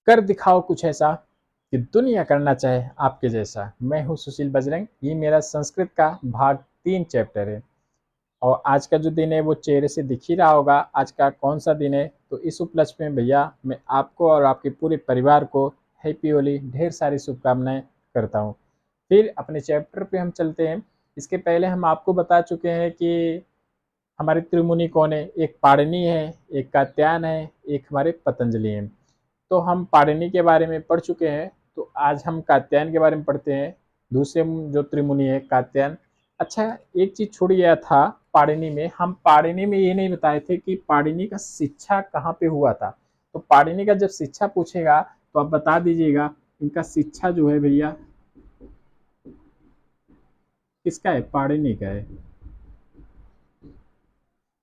कर दिखाओ कुछ ऐसा कि दुनिया करना चाहे आपके जैसा। मैं हूँ सुशील बजरंग, ये मेरा संस्कृत का भाग 3 चैप्टर है। और आज का जो दिन है वो चेहरे से दिख ही रहा होगा आज का कौन सा दिन है। तो इस उपलक्ष्य में भैया मैं आपको और आपके पूरे परिवार को हैप्पी होली ढेर सारी शुभकामनाएं करता हूँ। फिर अपने चैप्टर पे हम चलते हैं। इसके पहले हम आपको बता चुके हैं कि हमारे त्रिमुनि कौन है। एक पाणिनि है, एक कात्यायन है, एक हमारे पतंजलि हैं। तो हम पाणिनि के बारे में पढ़ चुके हैं, तो आज हम कात्यायन के बारे में पढ़ते हैं। दूसरे जो त्रिमुनि है कात्यायन। अच्छा, एक चीज छूट गया था पाणिनि में। हम पाणिनि में ये नहीं बताए थे कि पाणिनि का शिक्षा कहाँ पे हुआ था। तो पाणिनि का जब शिक्षा पूछेगा तो आप बता दीजिएगा इनका शिक्षा जो है भैया किसका है, पाणिनि का है।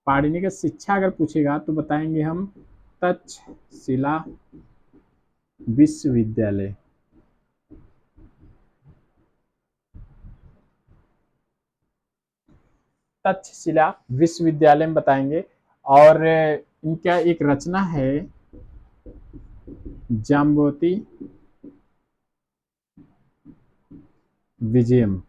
पाणिनि का शिक्षा अगर पूछेगा तो बताएंगे हम तक्षशिला विश्वविद्यालय। तक्षशिला विश्वविद्यालय में बताएंगे। और इनका एक रचना है जाम्बवती विजयम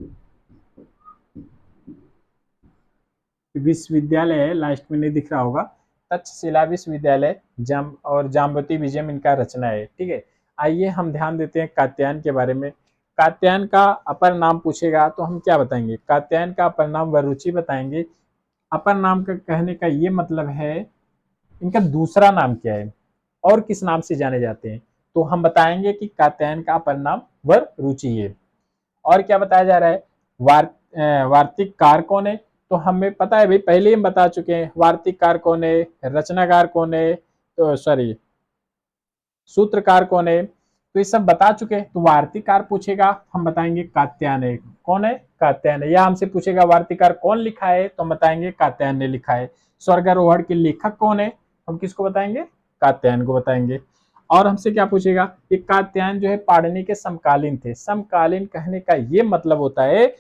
विश्वविद्यालय है, लास्ट में नहीं दिख रहा होगा। तक्षशिला विश्वविद्यालय जाम्बवती विजयम इनका रचना है। ठीक है, आइए हम ध्यान देते हैं कात्यायन के बारे में। कात्यायन का अपर नाम पूछेगा तो हम क्या बताएंगे। कात्यायन का अपर नाम वरुचि बताएंगे। अपर नाम का कहने का ये मतलब है इनका दूसरा नाम क्या है और किस नाम से जाने जाते हैं। तो हम बताएंगे कि कात्यायन का अपर नाम वररुचि है। और क्या बताया जा रहा है, वार्तिककार कौन है। तो हमें पता है भाई, पहले ही हम बता चुके हैं वार्तिककार कौन है, रचनाकार कौन है, तो सॉरी सूत्रकार कौन है, तो ये सब बता चुके हैं। तो वार्तिककार पूछेगा हम बताएंगे कात्यायन है। कौन है, कात्यायन है। या हमसे पूछेगा वार्तिककार कौन लिखा है तो हम बताएंगे कात्यायन ने लिखा है। स्वर्गारोहण के लेखक कौन है, हम किसको बताएंगे, कात्यायन को बताएंगे। और हमसे क्या पूछेगा, ये कात्यायन जो है पाणिनि के समकालीन थे। समकालीन कहने का ये मतलब होता है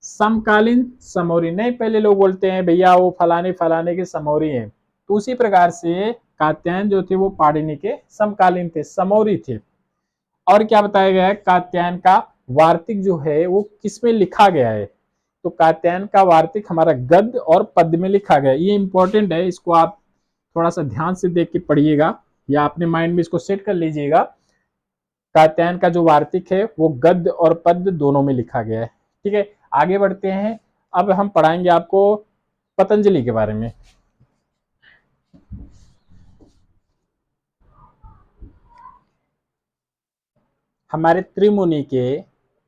समकालीन समौरी। नहीं, पहले लोग बोलते हैं भैया वो फलाने फलाने के समौरी हैं, तो उसी प्रकार से कात्यायन जो थे वो पाणिनि के समकालीन थे, समौरी थे। और क्या बताया गया है, कात्यायन का वार्तिक जो है वो किसमें लिखा गया है। तो कात्यायन का वार्तिक हमारा गद्य और पद्य में लिखा गया है। ये इंपॉर्टेंट है, इसको आप थोड़ा सा ध्यान से देख के पढ़िएगा या अपने माइंड में इसको सेट कर लीजिएगा। कात्यायन का जो वार्तिक है वो गद्य और पद्य दोनों में लिखा गया है। ठीक है, आगे बढ़ते हैं। अब हम पढ़ाएंगे आपको पतंजलि के बारे में। हमारे त्रिमुनि के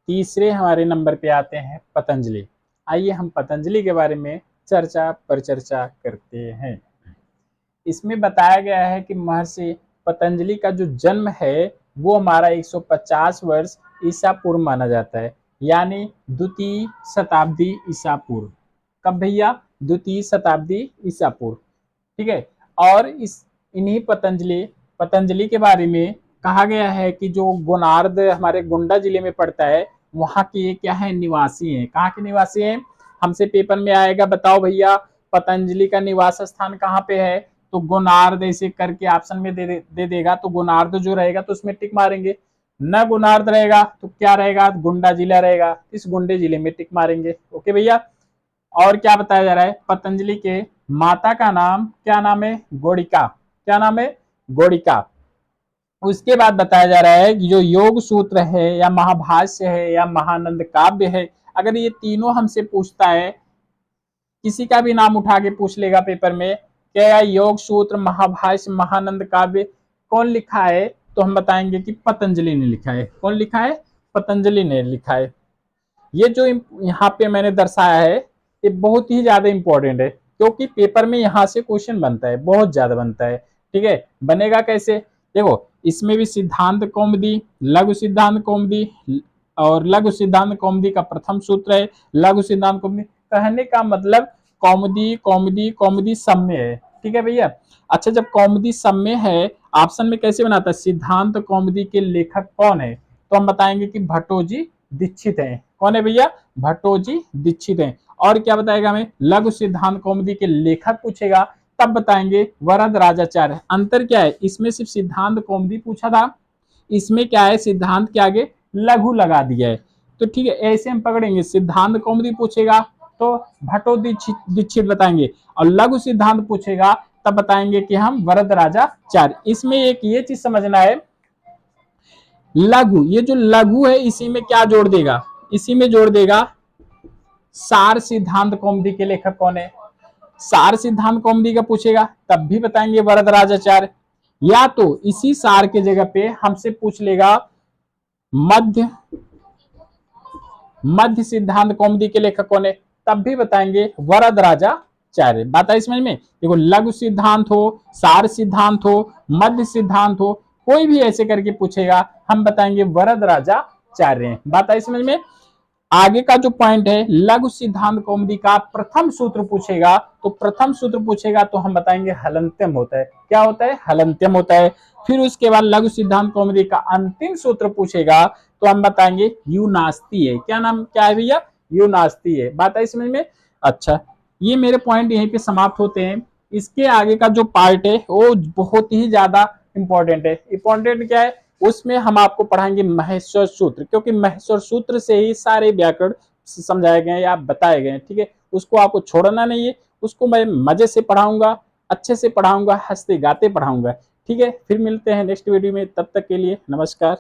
तीसरे हमारे नंबर पे आते हैं पतंजलि। आइए हम पतंजलि के बारे में चर्चा पर चर्चा करते हैं। इसमें बताया गया है कि महर्षि पतंजलि का जो जन्म है वो हमारा 150 वर्ष ईसा पूर्व माना जाता है, यानी द्वितीय शताब्दी ईसा पूर्व। कब भैया, द्वितीय शताब्दी ईसा पूर्व। ठीक है, और इस इन्हीं पतंजलि के बारे में कहा गया है कि जो गोनार्द हमारे गोंडा जिले में पड़ता है वहां के क्या है, निवासी हैं। कहाँ के निवासी हैं, हमसे पेपर में आएगा बताओ भैया पतंजलि का निवास स्थान कहाँ पे है। तो गोनार्द ऐसे करके ऑप्शन में दे देगा, तो गोनार्द जो रहेगा तो उसमें टिक मारेंगे। न गोनार्द रहेगा तो क्या रहेगा, गोंडा जिला रहेगा, इस गोंडे जिले में टिक मारेंगे। ओके भैया। और क्या बताया जा रहा है, पतंजलि के माता का नाम क्या नाम है, गोडिका। क्या नाम है, गोडिका। उसके बाद बताया जा रहा है कि जो योग सूत्र है या महाभाष्य है या महानंद काव्य है, अगर ये तीनों हमसे पूछता है, किसी का भी नाम उठा के पूछ लेगा पेपर में, क्या योग सूत्र महाभाष्य महानंद काव्य कौन लिखा है, तो हम बताएंगे कि पतंजलि ने लिखा है। कौन लिखा है, पतंजलि ने लिखा है। ये जो यहाँ पे मैंने दर्शाया है ये बहुत ही ज्यादा इंपॉर्टेंट है, क्योंकि पेपर में यहाँ से क्वेश्चन बनता है, बहुत ज्यादा बनता है। ठीक है, बनेगा कैसे, देखो इसमें भी सिद्धांत कौमुदी, लघु सिद्धांत कौमुदी, और लघु सिद्धांत कौमुदी का प्रथम सूत्र है लघु सिद्धांत कौमुदी। कहने का मतलब कौमुदी कौमुदी कौमुदी सम्य है। ठीक है भैया। अच्छा, जब कौमुदी सम्य है ऑप्शन में कैसे बनाता है, सिद्धांत कौमुदी के लेखक कौन है, तो हम बताएंगे कि भट्टोजी दीक्षित हैं। कौन है भैया, भट्टोजी दीक्षित हैं। और क्या बताएगा हमें, लघु सिद्धांत कौमुदी के लेखक पूछेगा तब बताएंगे वरद राजाचार्य। अंतर क्या है, इसमें सिर्फ सिद्धांत कौमुदी पूछा था इसमें क्या है, सिद्धांत के आगे लघु लगा दिया है। तो ठीक है, ऐसे हम पकड़ेंगे, सिद्धांत कौमुदी पूछेगा तो भट्टो दीक्षित बताएंगे, और लघु सिद्धांत पूछेगा तब बताएंगे कि हम वरदराजाचार्य। इसमें एक ये चीज समझना है, लघु, ये जो लघु है इसी में क्या जोड़ देगा, इसी में जोड़ देगा सार सिद्धांत कौमुदी के लेखक कौन है। सार सिद्धांत कौमुदी का पूछेगा तब भी बताएंगे वरदराजाचार्य, या तो इसी सार के जगह पे हमसे पूछ लेगा मध्य सिद्धांत कौमुदी के लेखक कौन है, तब भी बताएंगे वरदराजाचार्य। बात आई समझ में। देखो, लघु सिद्धांत हो, सार सिद्धांत हो, मध्य सिद्धांत हो, कोई भी ऐसे करके पूछेगा हम बताएंगे वरदराजाचार्य। बात आई समझ में। आगे का जो पॉइंट है, लघु सिद्धांत कौमुदी का प्रथम सूत्र पूछेगा, तो प्रथम सूत्र पूछेगा तो हम बताएंगे हलंत्यम होता है। क्या होता है, हलंत्यम होता है। फिर उसके बाद लघु सिद्धांत कौमुदी का अंतिम सूत्र पूछेगा तो हम बताएंगे यू नास्ती है। क्या नाम, क्या है भैया, यू नास्ती है। बात आई समझ में। अच्छा, ये मेरे पॉइंट यहीं पे समाप्त होते हैं। इसके आगे का जो पार्ट है वो बहुत ही ज्यादा इंपॉर्टेंट है। इंपॉर्टेंट क्या है, उसमें हम आपको पढ़ाएंगे महेश्वर सूत्र, क्योंकि महेश्वर सूत्र से ही सारे व्याकरण समझाए गए या बताए गए। ठीक है, उसको आपको छोड़ना नहीं है, उसको मैं मजे से पढ़ाऊंगा, अच्छे से पढ़ाऊंगा, हंसते गाते पढ़ाऊंगा। ठीक है, फिर मिलते हैं नेक्स्ट वीडियो में, तब तक के लिए नमस्कार।